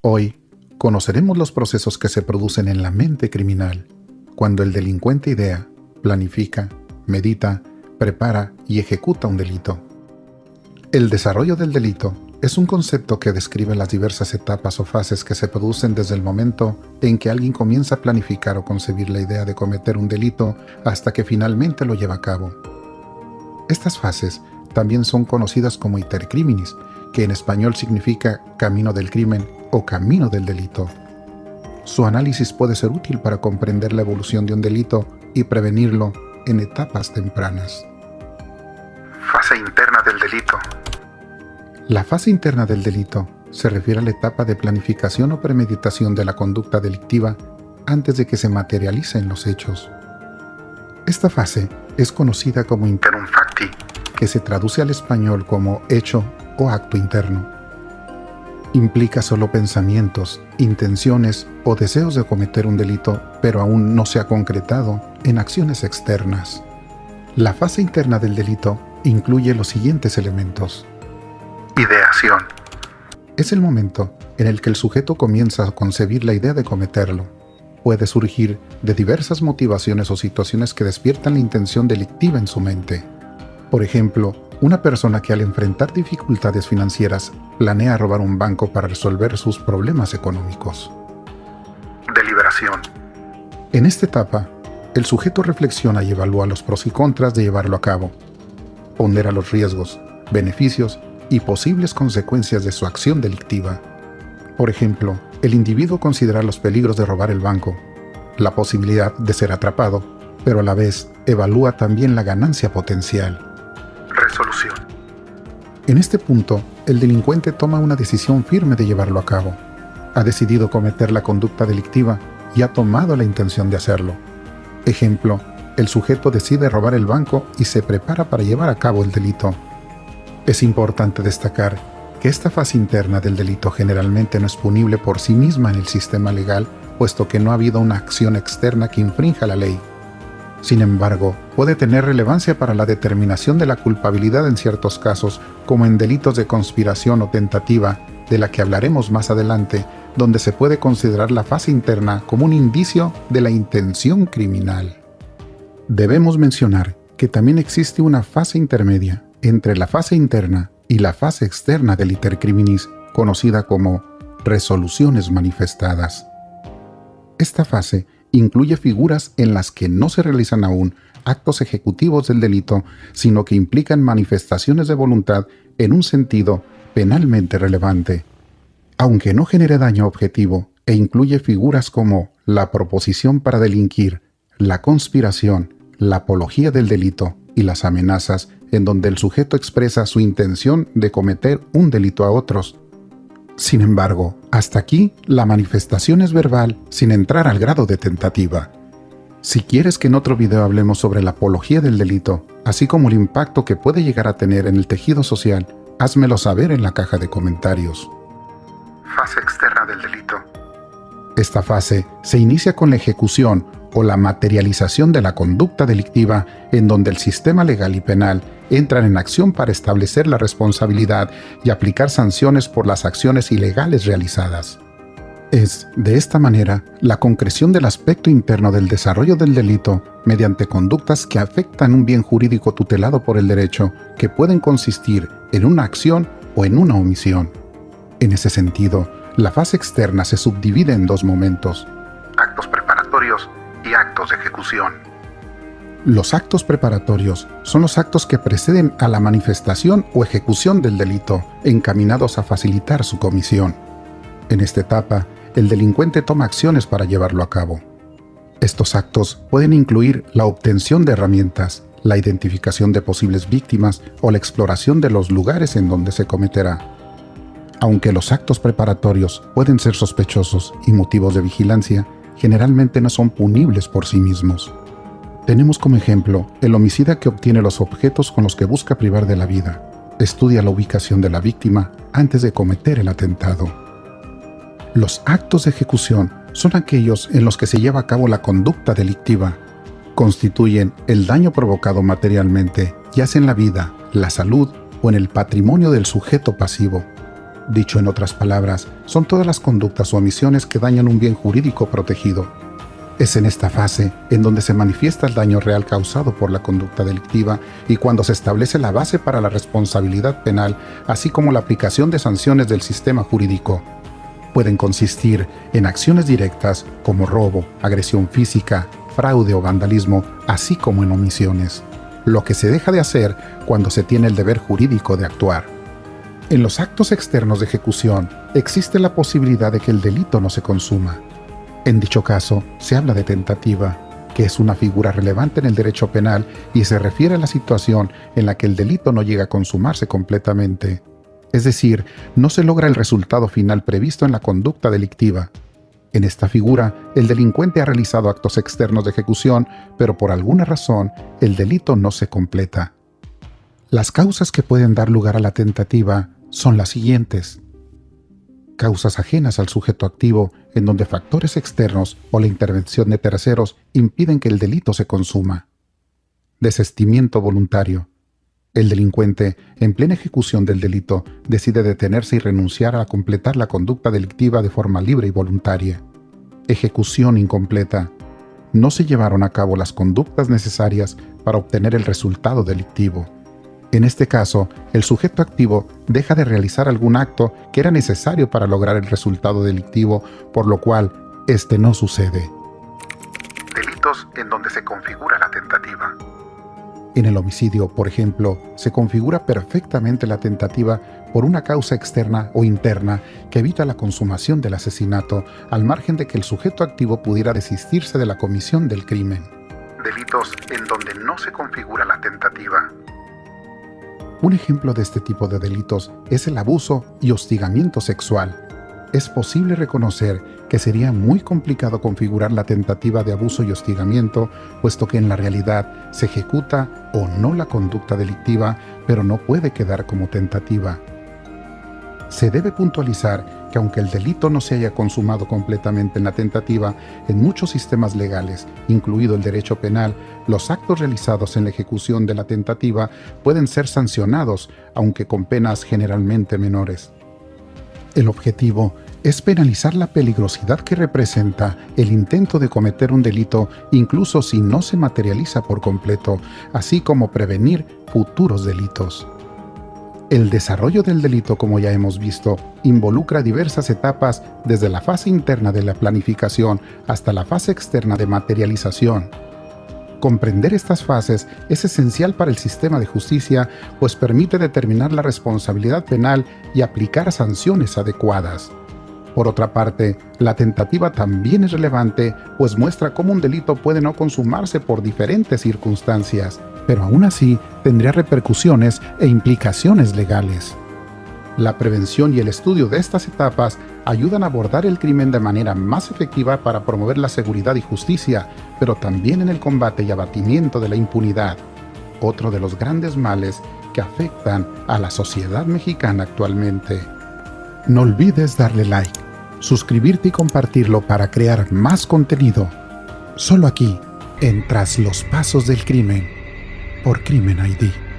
Hoy conoceremos los procesos que se producen en la mente criminal cuando el delincuente idea, planifica, medita, prepara y ejecuta un delito. El desarrollo del delito es un concepto que describe las diversas etapas o fases que se producen desde el momento en que alguien comienza a planificar o concebir la idea de cometer un delito hasta que finalmente lo lleva a cabo. Estas fases también son conocidas como iter criminis, que en español significa camino del crimen o camino del delito. Su análisis puede ser útil para comprender la evolución de un delito y prevenirlo en etapas tempranas. Fase interna del delito. La fase interna del delito se refiere a la etapa de planificación o premeditación de la conducta delictiva antes de que se materialicen los hechos. Esta fase es conocida como Interum facti, que se traduce al español como hecho o acto interno. Implica solo pensamientos, intenciones o deseos de cometer un delito, pero aún no se ha concretado en acciones externas. La fase interna del delito incluye los siguientes elementos. ideación, Es el momento en el que el sujeto comienza a concebir la idea de cometerlo. Puede surgir de diversas motivaciones o situaciones que despiertan la intención delictiva en su mente. Por ejemplo, una persona que al enfrentar dificultades financieras planea robar un banco para resolver sus problemas económicos. deliberación, En esta etapa, el sujeto reflexiona y evalúa los pros y contras de llevarlo a cabo. Pondera los riesgos, beneficios y posibles consecuencias de su acción delictiva. Por ejemplo, el individuo considera los peligros de robar el banco, la posibilidad de ser atrapado, pero a la vez evalúa también la ganancia potencial. resolución, En este punto, el delincuente toma una decisión firme de llevarlo a cabo. Ha decidido cometer la conducta delictiva y ha tomado la intención de hacerlo. Ejemplo, el sujeto decide robar el banco y se prepara para llevar a cabo el delito. Es importante destacar que esta fase interna del delito generalmente no es punible por sí misma en el sistema legal, puesto que no ha habido una acción externa que infrinja la ley. Sin embargo, puede tener relevancia para la determinación de la culpabilidad en ciertos casos, como en delitos de conspiración o tentativa, de la que hablaremos más adelante, donde se puede considerar la fase interna como un indicio de la intención criminal. Debemos mencionar que también existe una fase intermedia entre la fase interna y la fase externa del iter criminis, conocida como resoluciones manifestadas. Esta fase incluye figuras en las que no se realizan aún actos ejecutivos del delito, sino que implican manifestaciones de voluntad en un sentido penalmente relevante. Aunque no genere daño objetivo, e incluye figuras como la proposición para delinquir, la conspiración, la apología del delito y las amenazas, en donde el sujeto expresa su intención de cometer un delito a otros. Sin embargo, hasta aquí la manifestación es verbal sin entrar al grado de tentativa. Si quieres que en otro video hablemos sobre la apología del delito, así como el impacto que puede llegar a tener en el tejido social, házmelo saber en la caja de comentarios. fase externa del delito, Esta fase se inicia con la ejecución o la materialización de la conducta delictiva, en donde el sistema legal y penal entran en acción para establecer la responsabilidad y aplicar sanciones por las acciones ilegales realizadas. Es, de esta manera, la concreción del aspecto interno del desarrollo del delito mediante conductas que afectan un bien jurídico tutelado por el derecho, que pueden consistir en una acción o en una omisión. En ese sentido, la fase externa se subdivide en dos momentos: actos preparatorios y actos de ejecución. Los actos preparatorios son los actos que preceden a la manifestación o ejecución del delito, encaminados a facilitar su comisión. En esta etapa, el delincuente toma acciones para llevarlo a cabo. Estos actos pueden incluir la obtención de herramientas, la identificación de posibles víctimas o la exploración de los lugares en donde se cometerá. Aunque los actos preparatorios pueden ser sospechosos y motivos de vigilancia, generalmente no son punibles por sí mismos. Tenemos como ejemplo el homicida que obtiene los objetos con los que busca privar de la vida. Estudia la ubicación de la víctima antes de cometer el atentado. Los actos de ejecución son aquellos en los que se lleva a cabo la conducta delictiva. Constituyen el daño provocado materialmente, ya sea en la vida, la salud o en el patrimonio del sujeto pasivo. Dicho en otras palabras, son todas las conductas o omisiones que dañan un bien jurídico protegido. Es en esta fase en donde se manifiesta el daño real causado por la conducta delictiva y cuando se establece la base para la responsabilidad penal, así como la aplicación de sanciones del sistema jurídico. Pueden consistir en acciones directas como robo, agresión física, fraude o vandalismo, así como en omisiones, lo que se deja de hacer cuando se tiene el deber jurídico de actuar. En los actos externos de ejecución existe la posibilidad de que el delito no se consuma. En dicho caso, se habla de tentativa, que es una figura relevante en el derecho penal y se refiere a la situación en la que el delito no llega a consumarse completamente. Es decir, no se logra el resultado final previsto en la conducta delictiva. En esta figura, el delincuente ha realizado actos externos de ejecución, pero por alguna razón, el delito no se completa. Las causas que pueden dar lugar a la tentativa son las siguientes. Causas ajenas al sujeto activo, en donde factores externos o la intervención de terceros impiden que el delito se consuma. Desistimiento voluntario. El delincuente, en plena ejecución del delito, decide detenerse y renunciar a completar la conducta delictiva de forma libre y voluntaria. Ejecución incompleta. No se llevaron a cabo las conductas necesarias para obtener el resultado delictivo. En este caso, el sujeto activo deja de realizar algún acto que era necesario para lograr el resultado delictivo, por lo cual este no sucede. Delitos en donde se configura la tentativa. En el homicidio, por ejemplo, se configura perfectamente la tentativa por una causa externa o interna que evita la consumación del asesinato, al margen de que el sujeto activo pudiera desistirse de la comisión del crimen. Delitos en donde no se configura la tentativa. Un ejemplo de este tipo de delitos es el abuso y hostigamiento sexual. Es posible reconocer que sería muy complicado configurar la tentativa de abuso y hostigamiento, puesto que en la realidad se ejecuta o no la conducta delictiva, pero no puede quedar como tentativa. Se debe puntualizar que aunque el delito no se haya consumado completamente en la tentativa, en muchos sistemas legales, incluido el derecho penal, los actos realizados en la ejecución de la tentativa pueden ser sancionados, aunque con penas generalmente menores. El objetivo es penalizar la peligrosidad que representa el intento de cometer un delito, incluso si no se materializa por completo, así como prevenir futuros delitos. El desarrollo del delito, como ya hemos visto, involucra diversas etapas desde la fase interna de la planificación hasta la fase externa de materialización. Comprender estas fases es esencial para el sistema de justicia, pues permite determinar la responsabilidad penal y aplicar sanciones adecuadas. Por otra parte, la tentativa también es relevante, pues muestra cómo un delito puede no consumarse por diferentes circunstancias, pero aún así tendría repercusiones e implicaciones legales. La prevención y el estudio de estas etapas ayudan a abordar el crimen de manera más efectiva para promover la seguridad y justicia, pero también en el combate y abatimiento de la impunidad, otro de los grandes males que afectan a la sociedad mexicana actualmente. No olvides darle like, suscribirte y compartirlo para crear más contenido. Solo aquí, en Tras los Pasos del Crimen, por Crimen ID.